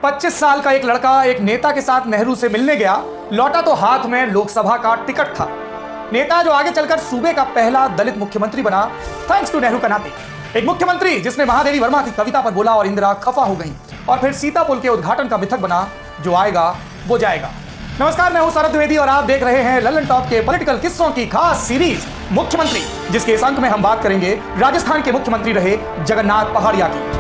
25 साल का एक लड़का एक नेता के साथ नेहरू से मिलने गया, लौटा तो हाथ में लोकसभा का टिकट था। नेता जो आगे चलकर सूबे का पहला दलित मुख्यमंत्री बना, थैंक्स टू नेहरू का नाते। एक मुख्यमंत्री जिसने महादेवी वर्मा की कविता पर बोला और इंदिरा खफा हो गई, और फिर सीता पुल के उद्घाटन का मिथक बना, जो आएगा वो जाएगा। नमस्कार, मैं हूं शरद द्विवेदी और आप देख रहे हैं ललन टॉप के पॉलिटिकल किस्सों की खास सीरीज मुख्यमंत्री, जिसके इस अंक में हम बात करेंगे राजस्थान के मुख्यमंत्री रहे जगन्नाथ पहाड़िया की।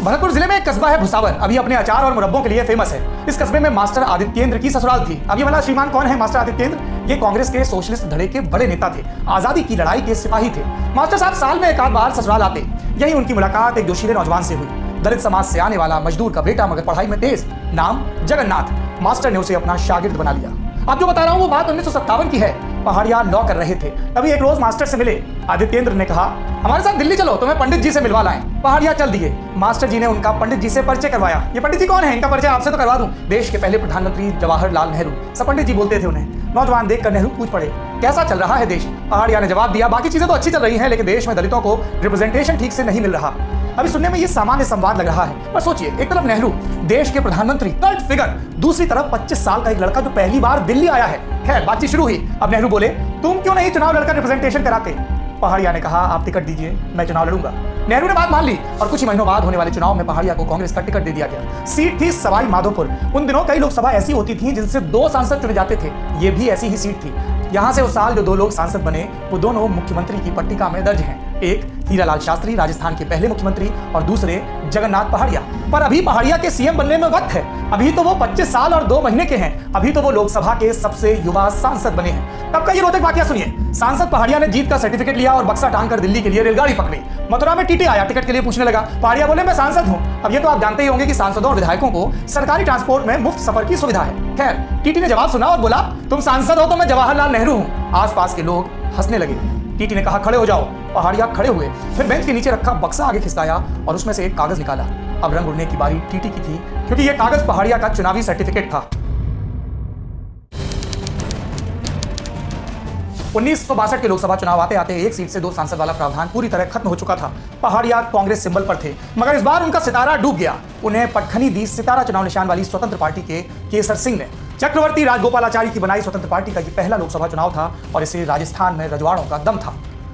भरतपुर जिले में एक कस्बा है भुसावर, अभी अपने अचार और मुरब्बों के लिए फेमस है। इस कस्बे में मास्टर आदित्येंद्र की ससुराल थी। अब ये वाला श्रीमान कौन है मास्टर आदित्येंद्र? ये कांग्रेस के सोशलिस्ट धड़े के बड़े नेता थे, आजादी की लड़ाई के सिपाही थे। मास्टर साहब साल में एक आध बार ससुराल आते। यही उनकी मुलाकात एक जोशीले नौजवान से हुई। दलित समाज से आने वाला मजदूर का बेटा, मगर पढ़ाई में तेज, नाम जगन्नाथ। मास्टर ने उसे अपना शागिर्द बना लिया। अब जो बता रहा हूँ वो बात 1957 की है। पहाड़िया लॉ कर रहे थे, तभी एक रोज मास्टर से मिले। आदित्येंद्र ने कहा, हमारे साथ दिल्ली चलो, तुम्हें पंडित जी से मिलवा लाएं। पहाड़िया चल दिए। मास्टर जी ने उनका पंडित जी से परिचय करवाया। ये पंडित जी कौन है? इनका परिचय आपसे तो करवा दूं। देश के पहले प्रधानमंत्री जवाहरलाल नेहरू, सब पंडित जी बोलते थे उन्हें। नौजवान देखकर नेहरू पूछ पड़े, कैसा चल रहा है देश? पहाड़िया ने जवाब दिया, बाकी चीजें तो अच्छी चल रही हैं, लेकिन देश में दलितों को रिप्रेजेंटेशन ठीक से नहीं मिल रहा। अभी सुनने में ये सामान्य संवाद लग रहा है, पर सोचिए, एक तरफ नेहरू, देश के प्रधानमंत्री, कल्ट फिगर, दूसरी तरफ 25 साल का एक लड़का जो पहली बार दिल्ली आया है। खैर, बातचीत शुरू हुई। अब नेहरू बोले, तुम क्यों नहीं चुनाव लड़कर रिप्रेजेंटेशन कराते? पहाड़िया ने कहा, आप टिकट दीजिए, मैं चुनाव लड़ूंगा। नेहरू ने बात मान ली और कुछ ही महीनों बाद होने वाले चुनाव में पहाड़िया को कांग्रेस का टिकट दे दिया गया। सीट थी सवाई माधोपुर। उन दिनों कई लोकसभा ऐसी होती थी जिनसे 2 सांसद चुने जाते थे। ये भी ऐसी ही सीट थी। यहाँ से उस साल जो 2 लोग सांसद बने, वो दोनों मुख्यमंत्री की पट्टिका में दर्ज हैं। एक हीरालाल शास्त्री, राजस्थान के पहले मुख्यमंत्री, और दूसरे जगन्नाथ पहाड़िया। पर अभी पहाड़िया के सीएम बनने में वक्त है। अभी तो वो 25 साल और 2 महीने के हैं। अभी तो वो लोकसभा के सबसे युवा सांसद बने हैं। तब का ये रोचक वाकया सुनिए। सांसद पहाड़िया ने जीत का सर्टिफिकेट लिया और बक्सा टांग कर दिल्ली के लिए रेलगाड़ी पकड़ी। मथुरा में टीटी आया, टिकट के लिए पूछने लगा। पहाड़िया बोले, मैं सांसद हूँ। अब ये तो आप जानते ही होंगे कि सांसदों और विधायकों को सरकारी ट्रांसपोर्ट में मुफ्त सफर की सुविधा है। खैर, टीटी ने जवाब सुना और बोला, तुम सांसद हो तो मैं जवाहरलाल नेहरू हूँ। आसपास के लोग हंसने लगे। टीटी ने कहा, खड़े हो जाओ। पहाड़िया खड़े हुए, फिर बेंच के नीचे रखा बक्सा आगे खिसकाया और उसमें से एक कागज निकाला। अब रंग उड़ने की बारी टीटी की थी, क्योंकि यह कागज पहाड़िया का चुनावी सर्टिफिकेट था। 1962 के लोकसभा चुनाव आते आते एक सीट से 2 सांसद वाला प्रावधान पूरी तरह खत्म हो चुका था। पहाड़िया कांग्रेस सिंबल पर थे, मगर इस बार उनका सितारा डूब गया। उन्हें पटखनी दी सितारा चुनाव निशान वाली स्वतंत्र पार्टी के केसर सिंह ने। चक्रवर्ती राजगोपालाचारी की बनाई स्वतंत्र पार्टी का ये पहला लोकसभा चुनाव था और इसे राजस्थान में रजवाड़ों का दम था।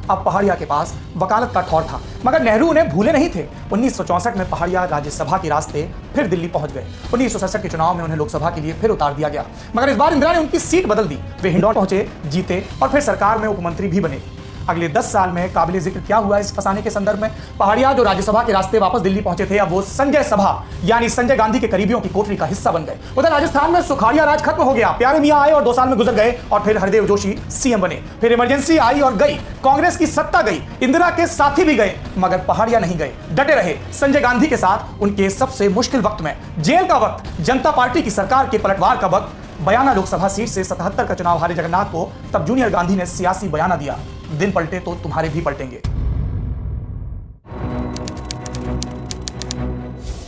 अब पहाड़िया के पास वकालत का ठौर था, मगर नेहरू उन्हें भूले नहीं थे। 1964 में पहाड़िया राज्यसभा के रास्ते फिर दिल्ली पहुंच गए। 1967 के चुनाव में उन्हें लोकसभा के लिए फिर उतार दिया गया, मगर इस बार इंदिरा ने उनकी सीट बदल दी। वे हिंडौन पहुंचे, जीते और फिर सरकार में उपमंत्री भी बने। अगले 10 साल में काबिले जिक्र क्या हुआ इस फसाने के संदर्भ में? पहाड़िया जो राज्यसभा के रास्ते वापस दिल्ली पहुंचे थे, अब वो संजय सभा यानी संजय गांधी के करीबियों की कोठरी का हिस्सा बन गए। उधर राजस्थान में सुखाड़िया राज खत्म हो गया। प्यारे मियां आए और 2 साल में गुजर गए, और फिर हरदेव जोशी सीएम बने। फिर इमरजेंसी आई और गई, कांग्रेस की सत्ता गई, इंदिरा के साथी भी गए, मगर पहाड़िया नहीं गए। डटे रहे संजय गांधी के साथ उनके सबसे मुश्किल वक्त में। जेल का वक्त, जनता पार्टी की सरकार के पलटवार का वक्त। बयाना लोकसभा सीट से 77 का चुनाव हारे जगन्नाथ को तब जूनियर गांधी ने सियासी बयाना दिया, दिन पलटे तो तुम्हारे भी पलटेंगे।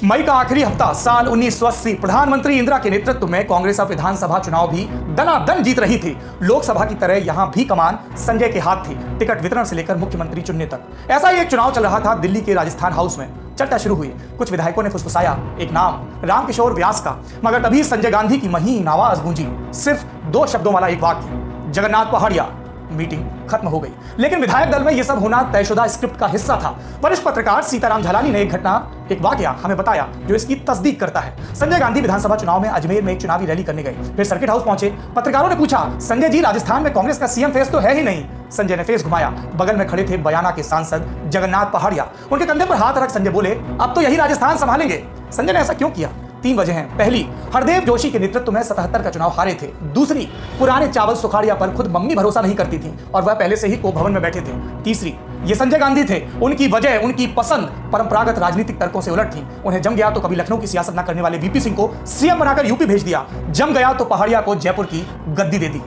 मई का आखिरी हफ्ता साल 1980, प्रधानमंत्री इंदिरा के नेतृत्व में कांग्रेस अब विधानसभा चुनाव भी दनादन जीत रही थी। लोकसभा की तरह यहां भी कमान संजय के हाथ थी, टिकट वितरण से लेकर मुख्यमंत्री चुनने तक। ऐसा ही एक चुनाव चल रहा था दिल्ली के राजस्थान हाउस में। चर्चा शुरू हुई। कुछ विधायकों ने फुसफुसाया एक नाम, रामकिशोर व्यास का, मगर तभी संजय गांधी की महीन आवाज गूंजी। सिर्फ 2 शब्दों वाला एक वाक्य, जगन्नाथ पहाड़िया। मीटिंग खत्म हो गई। लेकिन विधायक दल में यह सब होना तयशुदा स्क्रिप्ट का हिस्सा था। वरिष्ठ पत्रकार सीताराम झालानी ने एक वाकया हमें बताया जो इसकी तस्दीक करता है। संजय गांधी विधानसभा चुनाव में अजमेर में एक चुनावी रैली करने गए, फिर सर्किट हाउस पहुंचे। पत्रकारों ने पूछा, संजय जी, राजस्थान में कांग्रेस का सीएम फेस तो है ही नहीं। संजय ने फेस घुमाया। बगल में खड़े थे बयाना के सांसद जगन्नाथ पहाड़िया। उनके कंधे पर हाथ रख संजय बोले, अब तो यही राजस्थान संभालेंगे। संजय ने ऐसा क्यों किया? 3 वजह हैं। पहली, हरदेव जोशी के नेतृत्व में 77 का चुनाव हारे थे। दूसरी, पुराने चावल सुखाड़िया पर खुद मम्मी भरोसा नहीं करती थी और वह पहले से ही कोप भवन में बैठे थे। तीसरी, ये संजय गांधी थे। उनकी वजह, उनकी पसंद परंपरागत राजनीतिक तर्कों से उलट थी। उन्हें जम गया तो कभी लखनऊ की सियासत न करने वाले वीपी सिंह को सीएम बनाकर यूपी भेज दिया। जम गया तो पहाड़िया को जयपुर की गद्दी दे दी।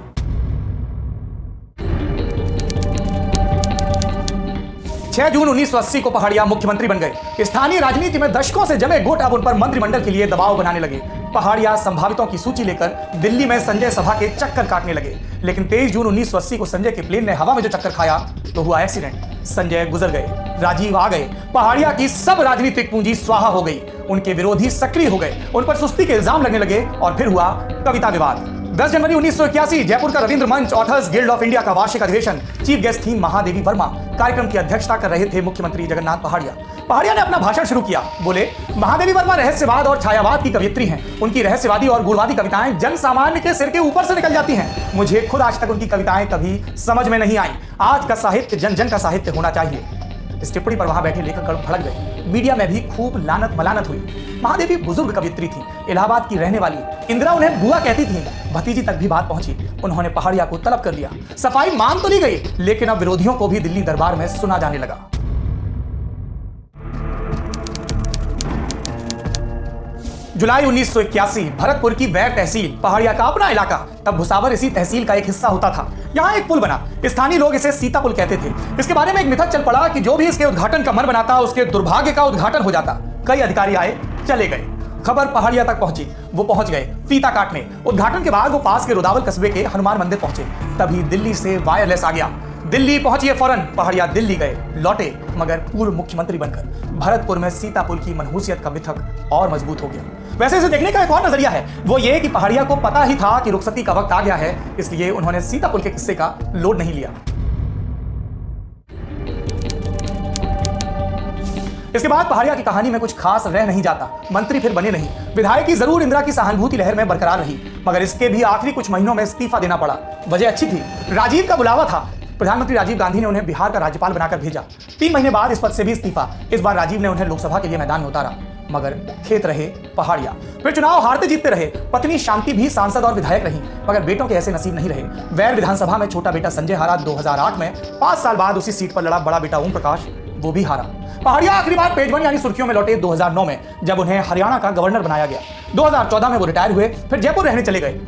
6 जून 1980 को पहाड़िया मुख्यमंत्री बन गए। स्थानीय राजनीति में दशकों से जमे गुट अब उन पर मंत्रिमंडल के लिए दबाव बनाने लगे। पहाड़िया संभावितों की सूची लेकर दिल्ली में संजय सभा के चक्कर काटने लगे। लेकिन 23 जून 1980 को संजय के प्लेन ने हवा में जो चक्कर खाया तो हुआ एक्सीडेंट। संजय गुजर गए, राजीव आ गए, पहाड़िया की सब राजनीतिक पूंजी स्वाहा हो गई। उनके विरोधी सक्रिय हो गए, उन पर सुस्ती के इल्जाम लगने लगे और फिर हुआ कविता विवाद। 10 जनवरी 1981 जयपुर का रविंद्र मंच ऑथर्स गिल्ड ऑफ इंडिया का वार्षिक अधिवेशन। चीफ गेस्ट थी महादेवी वर्मा। कार्यक्रम की अध्यक्षता कर रहे थे मुख्यमंत्री जगन्नाथ पहाड़िया। पहाड़िया ने अपना भाषण शुरू किया। बोले, महादेवी वर्मा रहस्यवाद और छायावाद की कवियत्री हैं। उनकी रहस्यवादी और गूढ़वादी कविताएं जन सामान्य के सिर के ऊपर से निकल जाती हैं। मुझे खुद आज तक उनकी कविताएं कभी समझ में नहीं आई। आज का साहित्य जन जन का साहित्य होना चाहिए। इस टिप्पणी पर वहां बैठे लेखक भड़क गए। मीडिया में भी खूब लानत मलानत हुई। महादेवी बुजुर्ग कवियत्री थी, इलाहाबाद की रहने वाली। इंदिरा उन्हें बुआ कहती थी। भतीजी तक भी बात पहुंची। उन्होंने पहाड़िया को तलब कर लिया। सफाई मान तो ली गई, लेकिन अब विरोधियों को भी दिल्ली दरबार में सुना जाने लगा। जुलाई 1981 भरतपुर की वैर तहसील, पहाड़िया का अपना इलाका। तब भुसावर इसी तहसील का एक हिस्सा होता था। यहाँ एक पुल बना, स्थानीय लोग इसे सीता पुल कहते थे। इसके बारे में एक मिथक चल पड़ा कि जो भी इसके उद्घाटन का मन बनाता उसके दुर्भाग्य का उद्घाटन हो जाता। कई अधिकारी आए, चले गए। खबर पहाड़िया तक पहुंची, वो पहुंच गए फीता काटने। उद्घाटन के बाद वो पास के रुदावल कस्बे के हनुमान मंदिर पहुंचे। तभी दिल्ली से वायरलेस आ गया। दिल्ली पहुंचिए फौरन। पहाड़िया दिल्ली गए, लौटे, मगर पूर्व मुख्यमंत्री बनकर। भरतपुर में सीता पुल की मनहूसियत का मिथक और मजबूत हो गया। वैसे इसे देखने का एक और नजरिया है, वो ये कि पहाड़िया को पता ही था कि रुखसती का वक्त आ गया है, इसलिए उन्होंने सीता पुल के किस्से का लोड नहीं लिया। इसके बाद पहाड़िया की कहानी में कुछ खास रह नहीं जाता। मंत्री फिर बने नहीं। विधायक की जरूर इंदिरा की सहानुभूति लहर में बरकरार रही, मगर इसके भी आखिरी कुछ महीनों में इस्तीफा देना पड़ा। वजह अच्छी थी, राजीव का बुलावा था। प्रधानमंत्री राजीव गांधी ने उन्हें बिहार का राज्यपाल बनाकर भेजा। 3 महीने बाद इस पद से भी इस्तीफा। इस बार राजीव ने उन्हें लोकसभा के लिए मैदान में उतारा, मगर खेत रहे पहाड़िया। फिर चुनाव हारते जीतते रहे। पत्नी शांति भी सांसद और विधायक रही, मगर बेटों के ऐसे नसीब नहीं रहे। वैर विधानसभा में छोटा बेटा संजय हारा 2008 में। 5 साल बाद उसी सीट पर लड़ा बड़ा बेटा ओम प्रकाश, वो भी हारा। पहाड़िया आखिरी बार पेज 1 यानी सुर्खियों में लौटे 2009 में, जब उन्हें हरियाणा का गवर्नर बनाया गया। 2014 में वो रिटायर हुए, फिर जयपुर रहने चले गए।